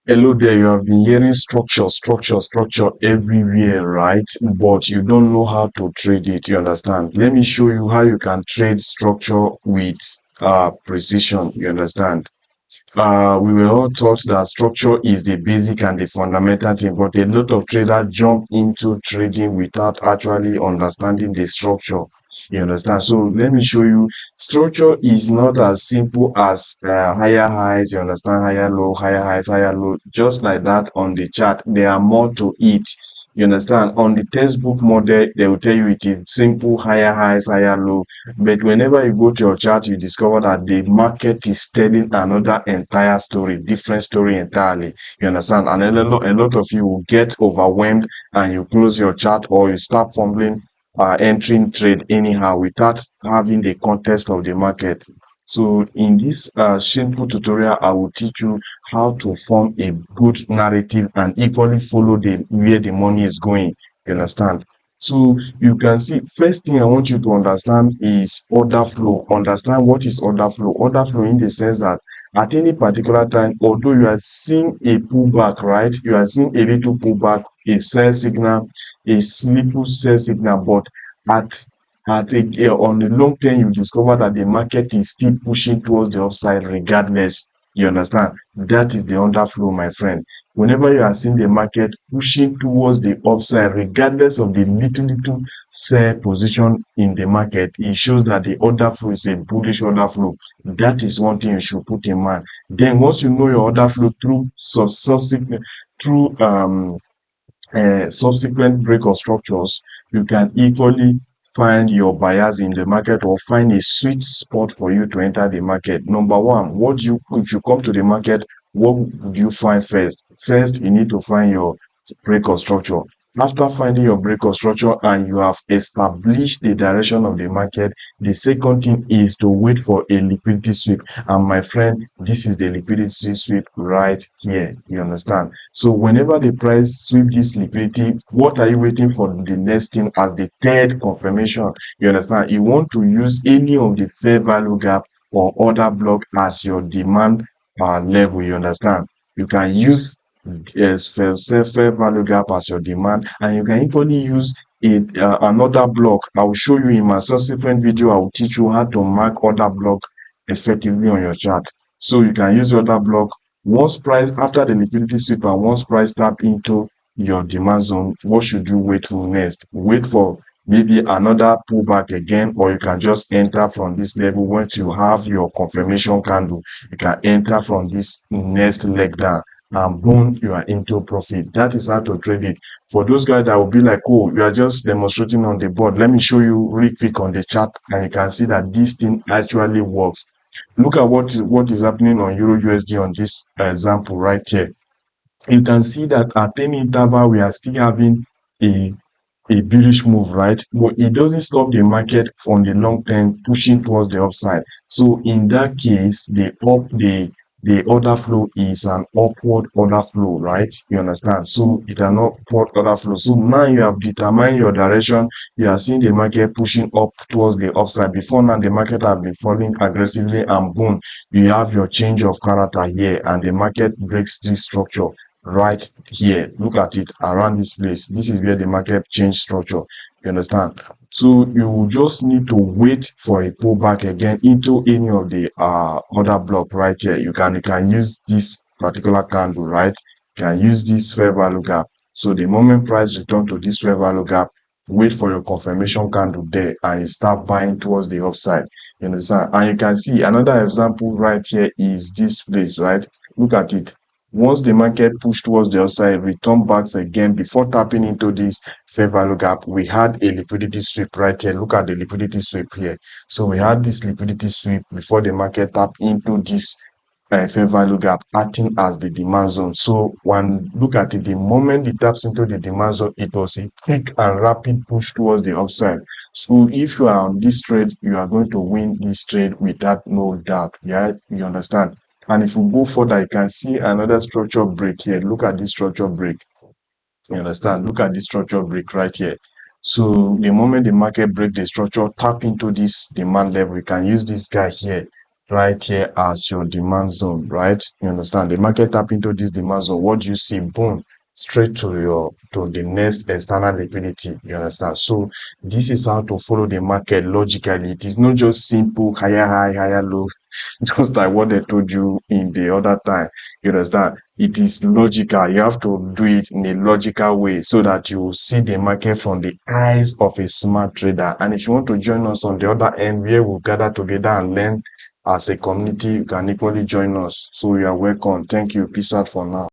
Hello there, you have been hearing structure everywhere, right? But you don't know how to trade it, you understand? Let me show you how you can trade structure with precision, you understand? We were all taught that structure is the basic and the fundamental thing, but a lot of traders jump into trading without actually understanding the structure. You understand? So let me show you. Structure is not as simple as higher highs. You understand? Higher low, higher highs, higher low. Just like that on the chart, there are more to it. You understand? On the textbook model, they will tell you it is simple higher highs, higher low. But whenever you go to your chart, you discover that the market is telling another entire story, different story entirely. You understand? And a lot of you will get overwhelmed and you close your chart or you start fumbling, entering trade anyhow without having the context of the market. So in this simple tutorial, I will teach you how to form a good narrative and equally follow the where the money is going. You understand? So you can see, first thing I want you to understand is order flow. Understand what is order flow. Order flow in the sense that at any particular time, although you are seeing a pullback, right? You are seeing a little pullback, a sell signal, a little sell signal, but at on the long term, you discover that the market is still pushing towards the upside regardless. You understand? That is the underflow, my friend. Whenever you are seeing the market pushing towards the upside, regardless of the little sell position in the market, it shows that the order flow is a bullish order flow. That is one thing you should put in mind. Then once you know your order flow through subsequent through subsequent break of structures, you can equally find your buyers in the market or find a sweet spot for you to enter the market. Number one, if you come to the market, what would you find first? First, you need to find your break of structure. After finding your break of structure and you have established the direction of the market, the second thing is to wait for a liquidity sweep. And my friend, this is the liquidity sweep right here. You understand? So whenever the price sweep this liquidity, what are you waiting for the next thing as the third confirmation? You understand? You want to use any of the fair value gap or order block as your demand level. You understand? You can use fair value gap as your demand, and you can equally use another block. I will show you in my subsequent video. I will teach you how to mark order block effectively on your chart. So you can use order block once price after the liquidity sweep and once price tap into your demand zone. What should you wait for next? Wait for maybe another pullback again, or you can just enter from this level. Once you have your confirmation candle, you can enter from this next leg down, and boom, you are into profit. That is how to trade it. For those guys that will be like, oh, you are just demonstrating on the board, let me show you really quick on the chart, and you can see that this thing actually works. Look at what is happening on Euro USD on this example right here. You can see that at any interval we are still having a bearish move, right? But it doesn't stop the market from the long term pushing towards the upside. So in that case, the order flow is an upward order flow, right? You understand? So it's an upward order flow. So now you have determined your direction. You are seeing the market pushing up towards the upside. Before now, the market has been falling aggressively, and boom, you have your change of character here, and the market breaks this structure right here. Look at it around this place. This is where the market change structure. You understand? So you just need to wait for a pullback again into any of the other block right here. You can use this particular candle, right? You can use this fair value gap. So the moment price return to this fair value gap, wait for your confirmation candle there and you start buying towards the upside. You understand? And you can see another example right here is this place, right? Look at it. Once the market pushed towards the upside, return backs again before tapping into this fair value gap. We had a liquidity sweep right here. Look at the liquidity sweep here. So we had this liquidity sweep before the market tapped into this fair value gap, acting as the demand zone. So when look at it, the moment it taps into the demand zone, it was a quick and rapid push towards the upside. So if you are on this trade, you are going to win this trade without no doubt. Yeah, you understand? And if we go further, you can see another structure break here. Look at this structure break. You understand? Look at this structure break right here. So the moment the market break the structure, tap into this demand level, you can use this guy here right here as your demand zone, right? You understand? The market tap into this demand zone. What do you see? Boom, straight to the next external liquidity. You understand? So this is how to follow the market logically. It is not just simple higher high, higher low, just like what they told you in the other time. You understand? It is logical. You have to do it in a logical way so that you will see the market from the eyes of a smart trader. And if you want to join us on the other end, where we'll gather together and learn as a community, you can equally join us. So you are welcome. Thank you. Peace out for now.